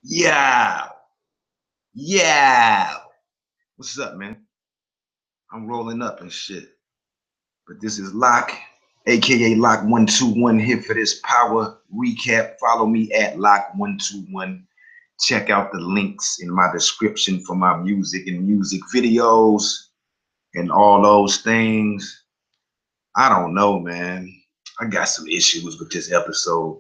Yeah, yeah. What's up, man? I'm rolling up and shit. But this is Loch, aka Loch121, here for this power recap. Follow me at Loch121. Check out the links in my description for my music and music videos and all those things. I don't know, man. I got some issues with this episode.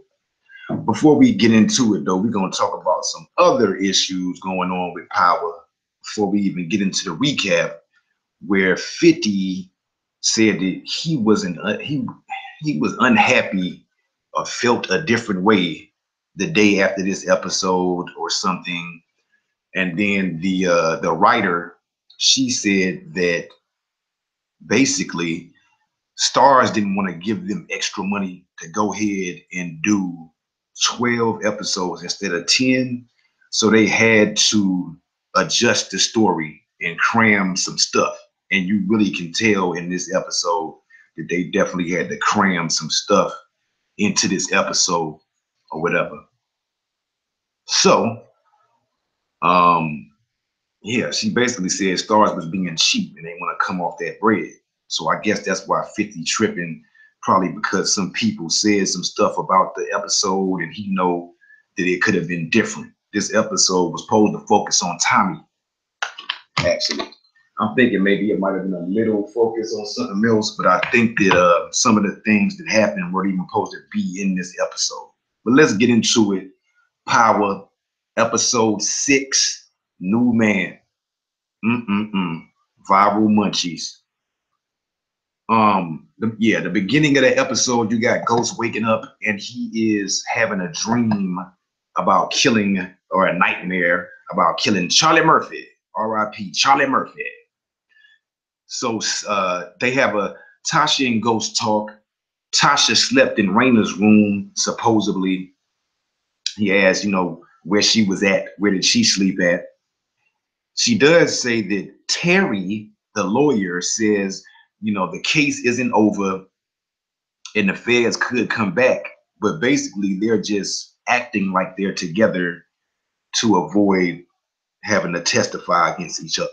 Before we get into it, though, we're going to talk about some other issues going on with power before we even get into the recap, where 50 said that he was unhappy or felt a different way the day after this episode or something. And then the writer, she said that basically Stars didn't want to give them extra money to go ahead and do 12 episodes instead of 10. So they had to adjust the story and cram some stuff. And you really can tell in this episode that they definitely had to cram some stuff into this episode or whatever. So, um, yeah, she basically said Stars was being cheap and they want to come off that bread. So I guess that's why 50 tripping, probably because some people said some stuff about the episode and he know that it could have been different. This episode was supposed to focus on Tommy, actually. I'm thinking maybe it might have been a little focus on something else, but I think that some of the things that happened weren't even supposed to be in this episode. But let's get into it. Power, episode 6, New Man. Viral Munchies. The beginning of the episode, you got Ghost waking up and he is having a dream about killing, or a nightmare about killing Charlie Murphy. R.I.P. Charlie Murphy. So they have a Tasha and Ghost talk. Tasha slept in Raina's room, supposedly. He asked, where she was at, where did she sleep at? She does say that Terry, the lawyer, says, the case isn't over and the feds could come back, but basically they're just acting like they're together to avoid having to testify against each other.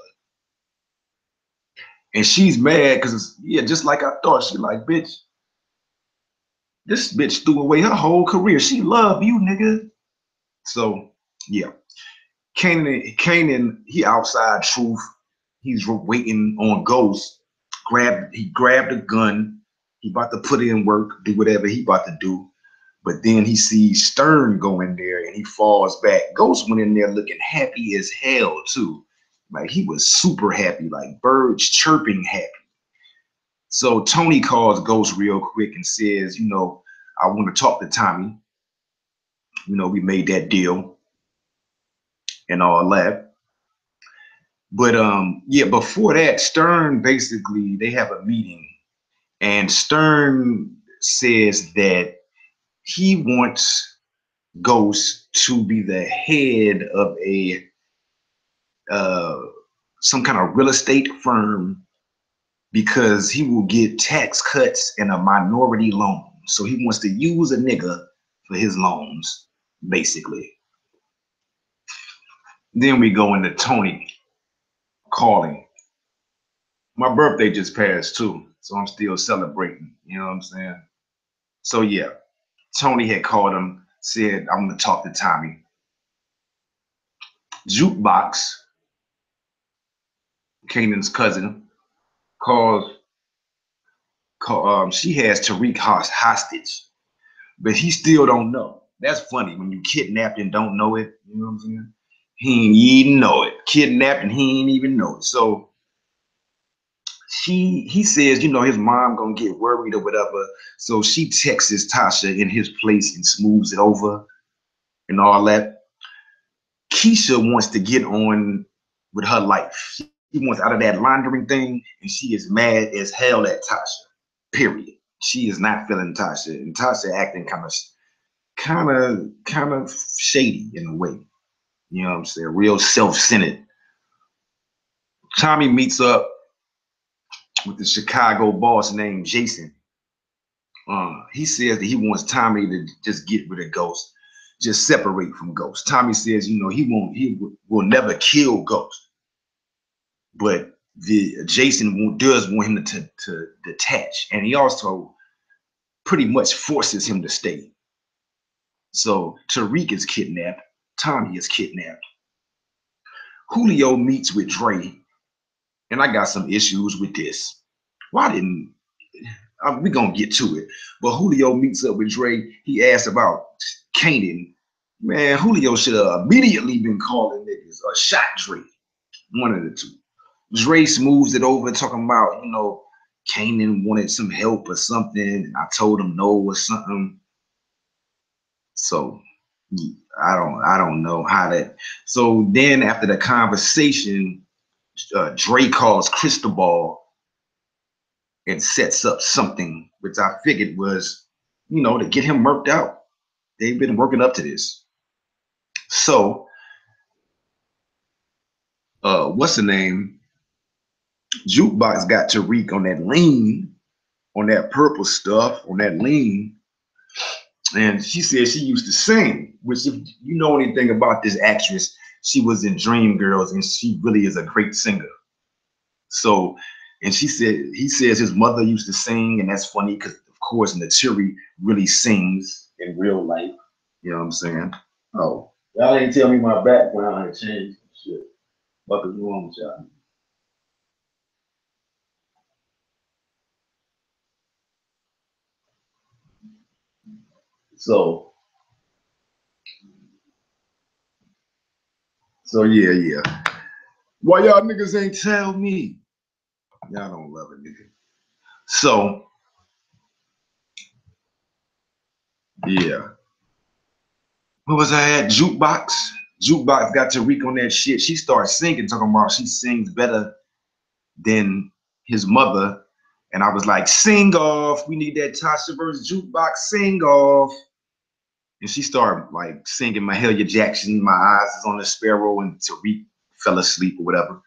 And she's mad because, just like I thought, she like, bitch, this bitch threw away her whole career. She love you, nigga. So, yeah. Kanan, he outside Truth. He's waiting on Ghost. He grabbed a gun. He about to put in work, do whatever he about to do. But then he sees Stern go in there and he falls back. Ghost went in there looking happy as hell too. Like he was super happy, like birds chirping happy. So Tony calls Ghost real quick and says, I want to talk to Tommy. We made that deal and all that. But before that, Stern basically, they have a meeting and Stern says that he wants Ghost to be the head of a some kind of real estate firm because he will get tax cuts and a minority loan. So he wants to use a nigga for his loans, basically. Then we go into Tony calling. My birthday just passed too, so I'm still celebrating. You know what I'm saying? So yeah, Tony had called him, said, I'm gonna talk to Tommy. Jukebox, Kanan's cousin, she has Tariq hostage, but he still don't know. That's funny when you kidnapped and don't know it. You know what I'm saying? He ain't even know it. Kidnapped and he ain't even know it. So he says, his mom gonna get worried or whatever. So she texts Tasha in his place and smooths it over and all that. Keisha wants to get on with her life. She wants out of that laundering thing, and she is mad as hell at Tasha. Period. She is not feeling Tasha, and Tasha acting kind of shady in a way. You know what I'm saying? Real self-centered. Tommy meets up with the Chicago boss named Jason. He says that he wants Tommy to just get rid of Ghost just separate from Ghost. Tommy says, you know, he will never kill Ghost, but Jason does want him to detach, and he also pretty much forces him to stay. So Tariq is kidnapped, Tommy is kidnapped. Julio meets with Dre, and I got some issues with this. Why didn't we gonna get to it? But Julio meets up with Dre. He asks about Kanan. Man, Julio should have immediately been calling niggas or shot Dre. One of the two. Dre smooths it over, talking about, you know, Kanan wanted some help or something, and I told him no or something. So I don't know how that. So then after the conversation, Dre calls Cristobal and sets up something, which I figured was, you know, to get him murked out. They've been working up to this. So, what's the name? Jukebox got Tariq on that lean, on that purple stuff, on that lean. And she said she used to sing, which if you know anything about this actress, she was in Dreamgirls and she really is a great singer. So, and she said, he says his mother used to sing, and that's funny because of course Naturi really sings in real life. You know what I'm saying? Oh, y'all ain't tell me my background had changed. Shit. What is wrong with y'all? So, yeah. Why y'all niggas ain't tell me? Y'all don't love it, nigga. So, yeah. What was I at? Jukebox. Jukebox got Tariq on that shit. She starts singing, talking about she sings better than his mother. And I was like, sing off. We need that Tasha versus Jukebox sing off. And she started like singing Mahalia Jackson, My Eyes is on the Sparrow, and Tariq fell asleep or whatever.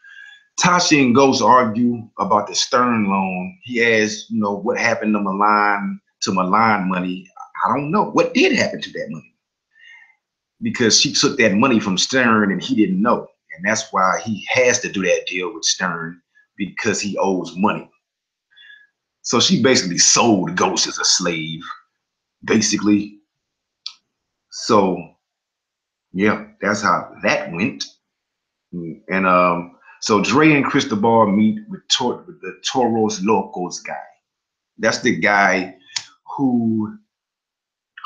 Tasha and Ghost argue about the Stern loan. He asks, you know, what happened to Milan money. I don't know. What did happen to that money? Because she took that money from Stern and he didn't know. And that's why he has to do that deal with Stern, because he owes money. So she basically sold Ghost as a slave, basically. So yeah, that's how that went. And so Dre and Cristobal meet with the Toros Locos guy. That's the guy who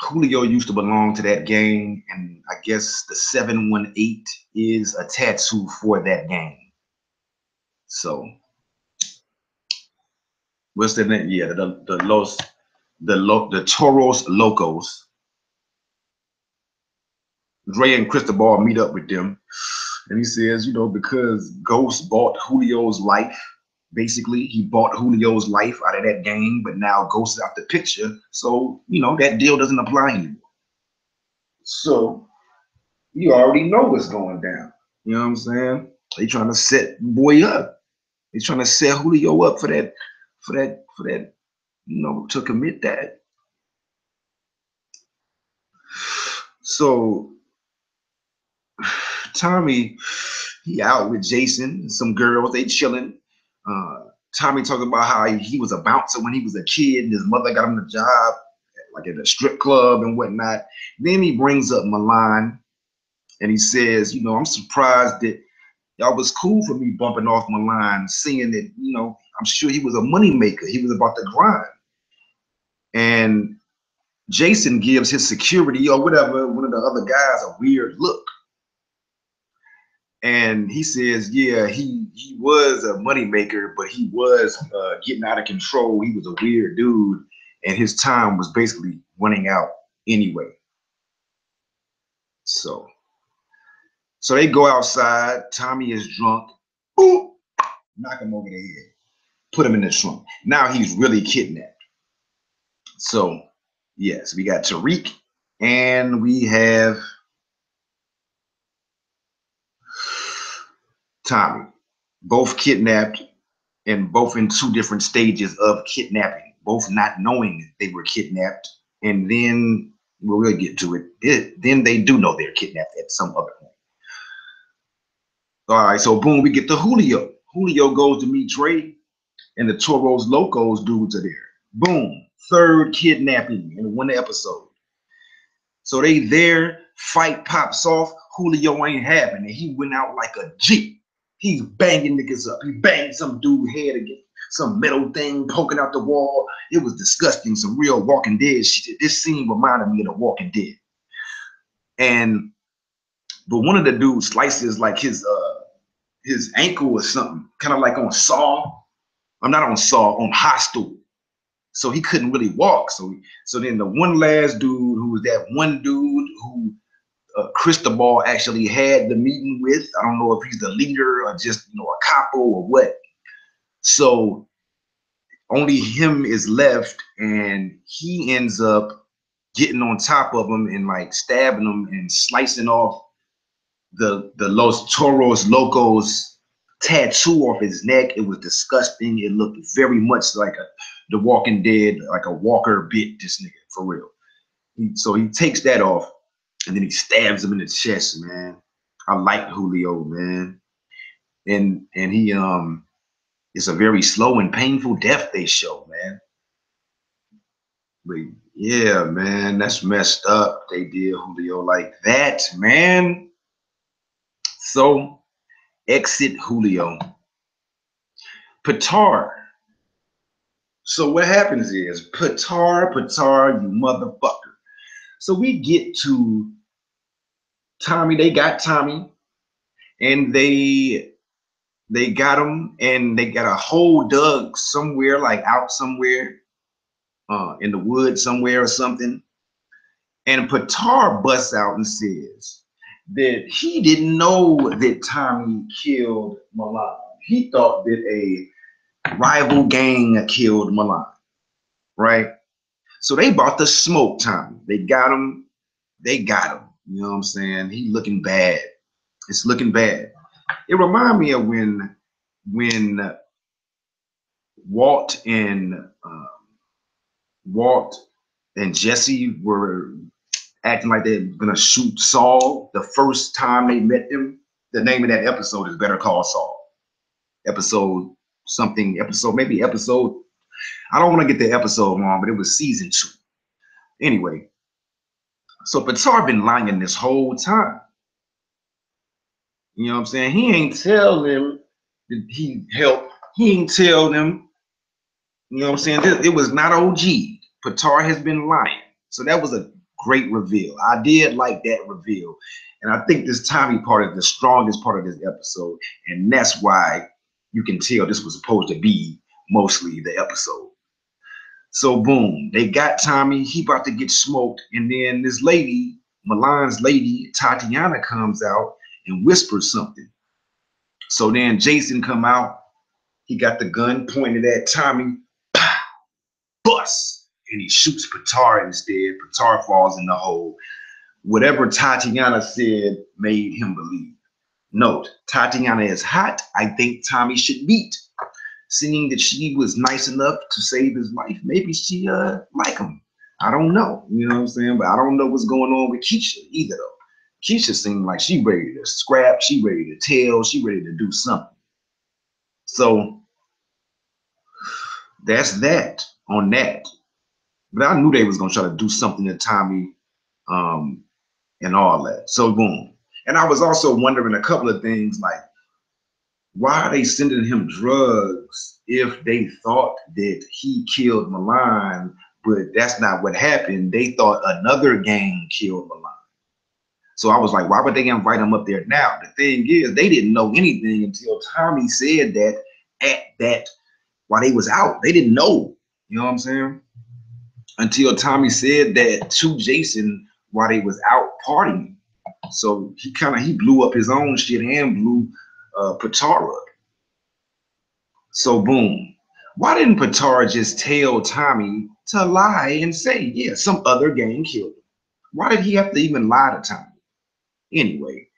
Julio used to belong to that gang, and I guess the 718 is a tattoo for that gang. So what's the name? Yeah, the Toros Locos. Dre and Cristobal meet up with them, and he says, you know, because Ghost bought Julio's life. Basically, he bought Julio's life out of that gang, but now Ghost is out the picture, so you know that deal doesn't apply anymore. So you already know what's going down. You know what I'm saying? They trying to set boy up. They trying to set Julio up for that, you know, to commit that. So Tommy, he out with Jason and some girls, they chilling. Tommy talking about how he was a bouncer when he was a kid and his mother got him the job like at a strip club and whatnot. Then he brings up Milan and he says, you know, I'm surprised that y'all was cool for me bumping off Milan, seeing that, you know, I'm sure he was a money maker. He was about to grind. And Jason gives his security or whatever, one of the other guys, a weird look. And he says, yeah, he was a moneymaker, but he was getting out of control. He was a weird dude, and his time was basically running out anyway. So they go outside. Tommy is drunk. Boom! Knock him over the head. Put him in the trunk. Now he's really kidnapped. So yes, we got Tariq and we have Tommy, both kidnapped and both in two different stages of kidnapping, both not knowing they were kidnapped. And then We'll get to it. Then they do know they're kidnapped at some other point. All right, so boom, we get to Julio. Julio goes to meet Dre, and the Toros Locos dudes are there. Boom, third kidnapping in one episode. So they there, fight pops off. Julio ain't having it. He went out like a Jeep. He's banging niggas up. He banged some dude head again, some metal thing poking out the wall. It was disgusting. Some real Walking Dead shit. This scene reminded me of The Walking Dead. But one of the dudes slices like his ankle or something, kind of like on Saw. I'm not on Saw, on Hostel. So he couldn't really walk. So then the one last dude, who was that one dude who Cristobal actually had the meeting with. I don't know if he's the leader or just, you know, a capo or what. So only him is left, and he ends up getting on top of him and like stabbing him and slicing off the Los Toros Locos tattoo off his neck. It was disgusting. It looked very much like The Walking Dead, like a walker bit this nigga, for real. So he takes that off, and then he stabs him in the chest, man. I like Julio, man. And he it's a very slow and painful death they show, man. But yeah, man, that's messed up. They did Julio like that, man. So exit Julio. Patar. So what happens is Patar, you motherfucker. So we get to Tommy. They got Tommy, and they got him, and they got a hole dug somewhere, like out somewhere, in the woods somewhere or something. And Patar busts out and says that he didn't know that Tommy killed Milan. He thought that a rival gang killed Milan, right? So they bought the smoke Tommy. They got him. You know what I'm saying? He looking bad. It's looking bad. It reminded me of when Walt and Jesse were acting like they're gonna shoot Saul the first time they met him. The name of that episode is Better Call Saul. Episode, maybe episode. I don't want to get the episode wrong, but it was season 2. Anyway, so Patar been lying this whole time. You know what I'm saying? He ain't tell them that he helped. He ain't tell them. You know what I'm saying? It was not OG. Patar has been lying. So that was a great reveal. I did like that reveal. And I think this Tommy part is the strongest part of this episode. And that's why you can tell this was supposed to be mostly the episode. So boom, they got Tommy. He about to get smoked. And then this lady, Milan's lady, Tatiana, comes out and whispers something. So then Jason come out. He got the gun pointed at Tommy. Bust. And he shoots Patar instead. Patar falls in the hole. Whatever Tatiana said made him believe. Note, Tatiana is hot. I think Tommy should meet. Seeing that she was nice enough to save his life, maybe she like him. I don't know. You know what I'm saying? But I don't know what's going on with Keisha either, though. Keisha seemed like she ready to scrap. She ready to tell. She ready to do something. So that's that on that. But I knew they was gonna try to do something to Tommy, and all that. So boom. And I was also wondering a couple of things, like, why are they sending him drugs if they thought that he killed Milan, but that's not what happened. They thought another gang killed Milan. So I was like, why would they invite him up there now? The thing is, they didn't know anything until Tommy said that while they was out. They didn't know, you know what I'm saying? Until Tommy said that to Jason while they was out partying. So he blew up his own shit and blew Patar up. So boom. Why didn't Patar just tell Tommy to lie and say, yeah, some other gang killed him? Why did he have to even lie to Tommy? Anyway,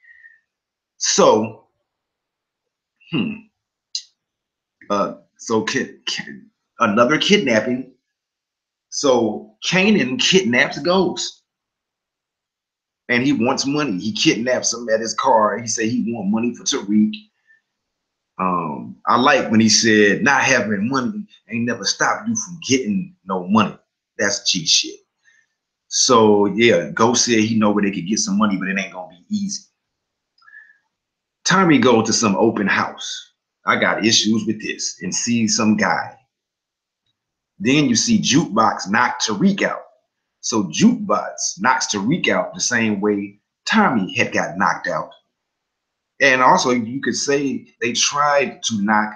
so another kidnapping. So Kanan kidnaps Ghost. and he wants money. He kidnaps him at his car. He said he want money for Tariq. I like when he said not having money ain't never stopped you from getting no money. That's G shit. So yeah, Ghost said he know where they could get some money, but it ain't gonna be easy. Tommy go to some open house. I got issues with this, and see some guy. Then you see Jukebox knock Tariq out. So Jukebox knocks Tariq out the same way Tommy had got knocked out. And also you could say they tried to knock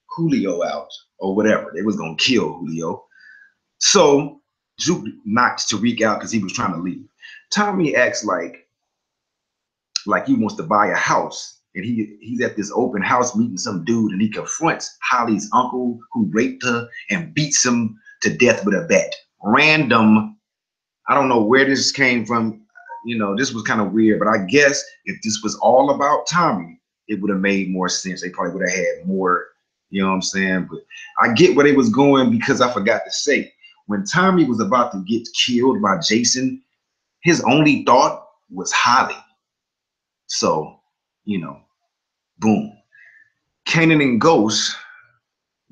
Julio out or whatever. They was gonna kill Julio. So Juke knocks Tariq out because he was trying to leave. Tommy acts like he wants to buy a house. And he's at this open house meeting some dude, and he confronts Holly's uncle who raped her and beats him to death with a bat. Random. I don't know where this came from. You know, this was kind of weird, but I guess if this was all about Tommy, it would have made more sense. They probably would have had more, you know what I'm saying? But I get where they was going, because I forgot to say, when Tommy was about to get killed by Jason, his only thought was Holly. So, you know, boom. Kanan and Ghost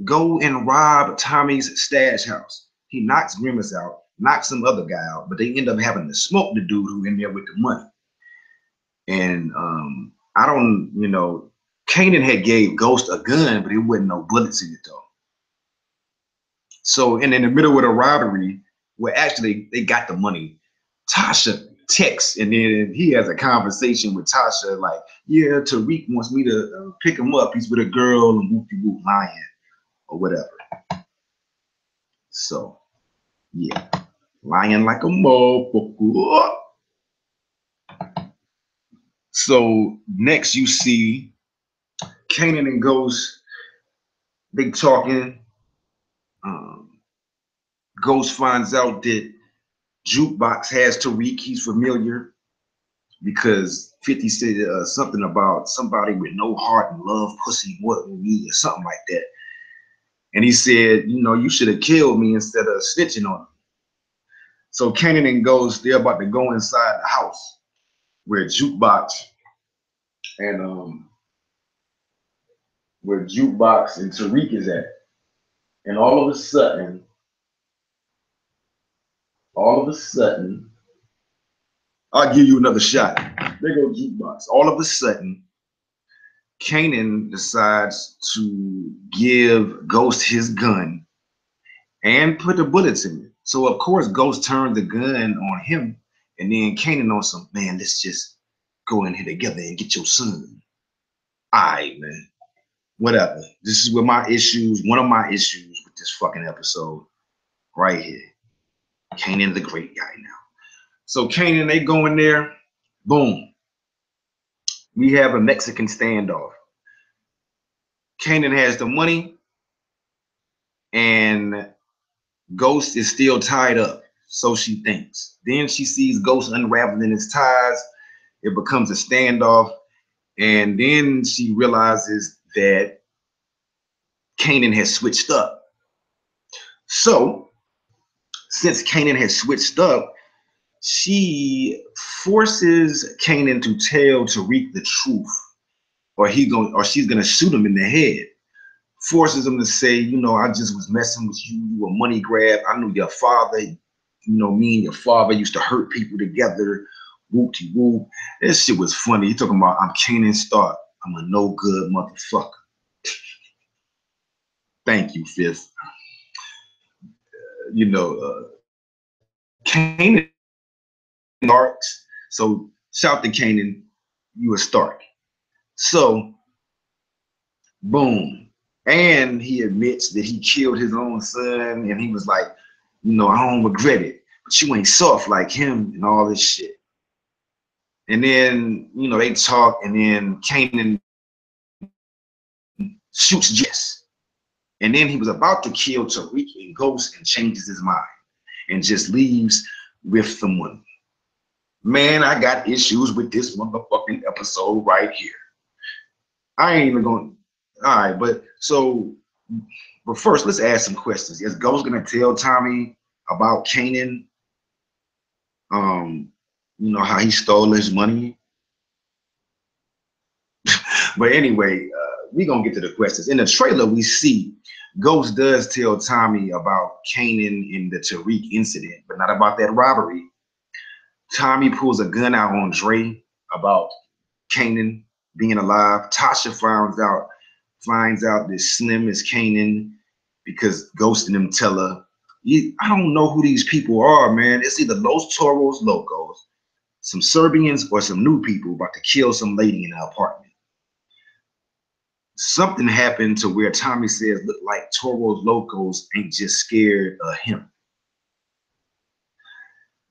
go and rob Tommy's stash house. He knocks Grimace out, knocks some other guy out, but they end up having to smoke the dude who in there with the money. And I don't, you know, Kanan had gave Ghost a gun, but it wasn't no bullets in it though. So, and in the middle of the robbery, well, actually they got the money. Tasha texts, and then he has a conversation with Tasha, like, yeah, Tariq wants me to pick him up. He's with a girl and whoop-de-whoop lying or whatever. So, yeah, lying like a motherfucker. So next you see Kanan and Ghost, they talking. Ghost finds out that Jukebox has Tariq. He's familiar because 50 said something about somebody with no heart and love pussy more than me or something like that. And he said, you know, you should have killed me instead of snitching on him. So Kanan and Ghost, they're about to go inside the house where Jukebox and Tariq is at. And all of a sudden, I'll give you another shot. There go Jukebox. All of a sudden, Kanan decides to give Ghost his gun and put the bullets in it. So of course, Ghost turned the gun on him, and then Kanan on some, man, let's just go in here together and get your son. All right, man. Whatever. This is where my issues, one of my issues with this fucking episode right here. Kanan's a great guy now. So Kanan, they go in there, boom. We have a Mexican standoff. Kanan has the money, and Ghost is still tied up, so she thinks. Then she sees Ghost unraveling his ties. It becomes a standoff, and then she realizes that Kanan has switched up. So, since Kanan has switched up, she forces Kanan to tell Tariq the truth, or she's gonna shoot him in the head. Forces him to say, you know, I just was messing with you. You were money grab. I knew your father. You know, me and your father used to hurt people together. Whoop-de-whoop. This shit was funny. He talking about, I'm Kanan Stark. I'm a no good motherfucker. Thank you, Fifth. You know, Kanan Starks. So shout to Kanan, you a Stark. So, boom. And he admits that he killed his own son, and he was like, you know, I don't regret it, but you ain't soft like him and all this shit. And then, you know, they talk, and then Kanan shoots Jess. And then he was about to kill Tariq and Ghost and changes his mind and just leaves with the money. Man, I got issues with this motherfucking episode right here. I ain't even going, all right, but first, let's ask some questions. Is Ghost gonna tell Tommy about Kanan? You know how he stole his money. But anyway, we gonna get to the questions. In the trailer, we see Ghost does tell Tommy about Kanan in the Tariq incident, but not about that robbery. Tommy pulls a gun out on Dre about Kanan being alive. Tasha finds out that Slim is Kanan because Ghost and them tell her. I don't know who these people are, man. It's either Los Toros Locos, some Serbians, or some new people about to kill some lady in her apartment. Something happened to where Tommy says look like Toros Locos ain't just scared of him.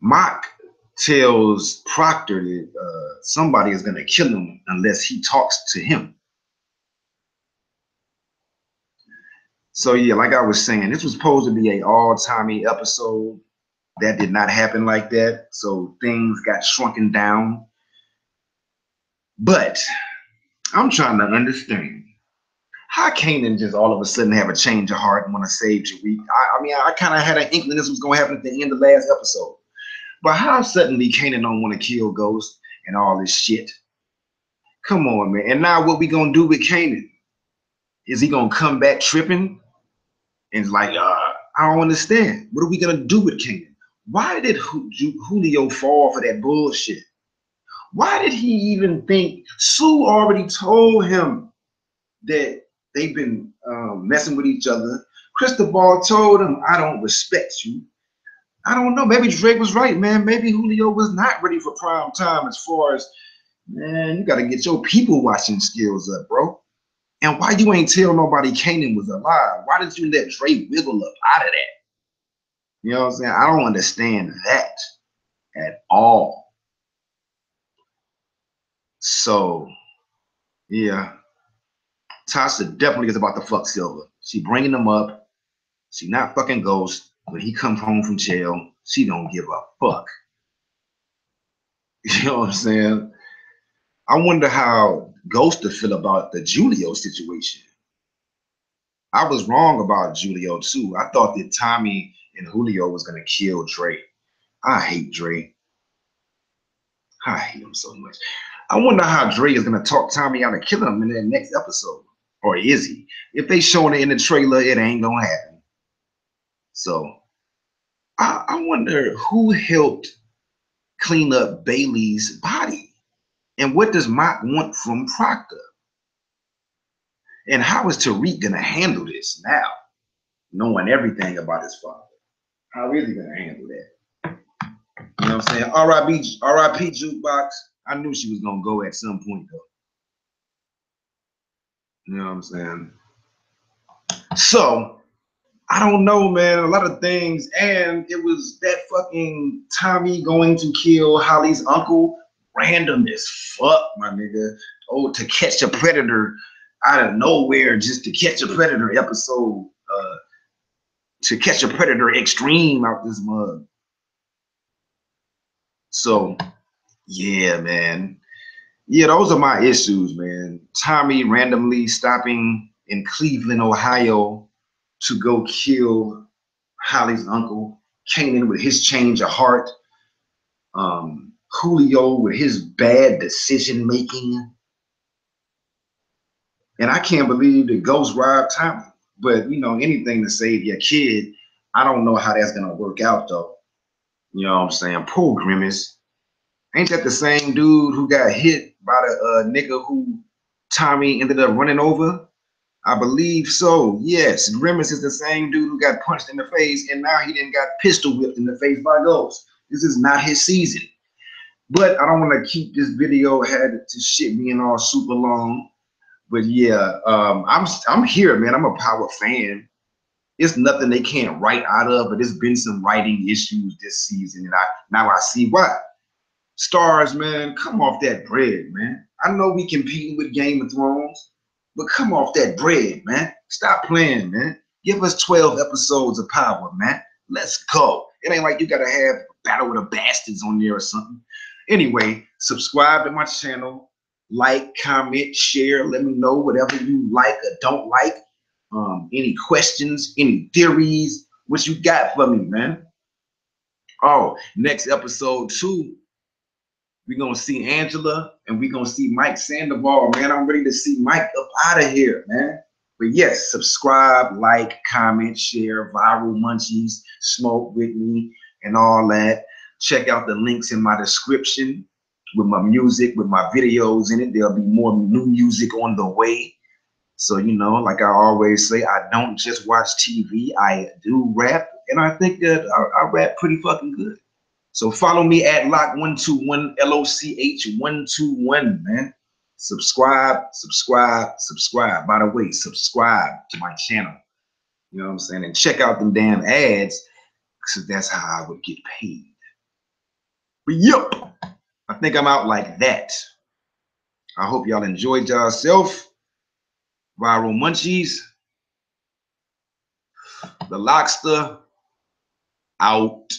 Mock tells Proctor that somebody is gonna kill him unless he talks to him. So yeah, like I was saying, this was supposed to be an all Tommy episode. That did not happen like that. So things got shrunken down. But I'm trying to understand. How Kanan just all of a sudden have a change of heart and want to save Tariq? I mean, I kind of had an inkling this was going to happen at the end of the last episode. But how suddenly Kanan don't want to kill Ghost and all this shit? Come on, man. And now what we going to do with Kanan? Is he going to come back tripping? And it's like, I don't understand. What are we going to do with Kanan? Why did Julio fall for that bullshit? Why did he even think? Sue already told him that they've been messing with each other. Cristobal told him, I don't respect you. I don't know. Maybe Drake was right, man. Maybe Julio was not ready for prime time as far as, man, you got to get your people watching skills up, bro. And why you ain't tell nobody Kanan was alive? Why did you let Drake wiggle up out of that? You know what I'm saying? I don't understand that at all. So, yeah. Tasha definitely is about to fuck Silver. She bringing him up. She not fucking Ghost. When he comes home from jail, she don't give a fuck. You know what I'm saying? I wonder how Ghost would feel about the Julio situation. I was wrong about Julio too. I thought that Tommy and Julio was gonna kill Dre. I hate Dre. I hate him so much. I wonder how Dre is gonna talk Tommy out of killing him in that next episode. Or is he? If they showing it in the trailer, it ain't gonna happen. So I wonder who helped clean up Bailey's body. And what does Mock want from Proctor? And how is Tariq gonna handle this now, knowing everything about his father? How is he gonna handle that? You know what I'm saying? R.I.P. Jukebox. I knew she was gonna go at some point though. You know what I'm saying? So I don't know, man. A lot of things, and it was that fucking Tommy going to kill Holly's uncle. Random as fuck, my nigga. Oh, To Catch a Predator out of nowhere, just To Catch a Predator episode. To Catch a Predator Extreme out this mug. So, yeah, man. Yeah, those are my issues, man. Tommy randomly stopping in Cleveland, Ohio to go kill Holly's uncle. Kanan with his change of heart. Julio with his bad decision making. And I can't believe that Ghost robbed Tommy. But, you know, anything to save your kid, I don't know how that's going to work out, though. You know what I'm saying? Poor Grimace. Ain't that the same dude who got hit by the nigga who Tommy ended up running over? I believe so. Yes, Grimace is the same dude who got punched in the face, and now he done got pistol whipped in the face by Ghost. This is not his season. But I don't want to keep this video had to shit being all super long. But yeah, I'm here, man. I'm a Power fan. It's nothing they can't write out of, but there's been some writing issues this season, and now I see why. Stars, man, come off that bread, man. I know we competing with Game of Thrones, but come off that bread, man. Stop playing, man. Give us 12 episodes of Power, man. Let's go. It ain't like you gotta have Battle with the Bastards on there or something. Anyway, subscribe to my channel, like, comment, share. Let me know whatever you like or don't like. Any questions, any theories, what you got for me, man? Oh, next episode too. We're gonna see Angela and we're gonna see Mike Sandoval, man. I'm ready to see Mike up out of here, man. But yes, subscribe, like, comment, share, viral munchies, smoke with me, and all that. Check out the links in my description with my music, with my videos in it. There'll be more new music on the way. So, you know, like I always say, I don't just watch TV, I do rap. And I think that I rap pretty fucking good. So follow me at Loch121, LOCH121, man. Subscribe, subscribe, subscribe. By the way, subscribe to my channel. You know what I'm saying? And check out them damn ads, because that's how I would get paid. But yup, I think I'm out like that. I hope y'all enjoyed yourself. Viral Munchies. The Lochster out.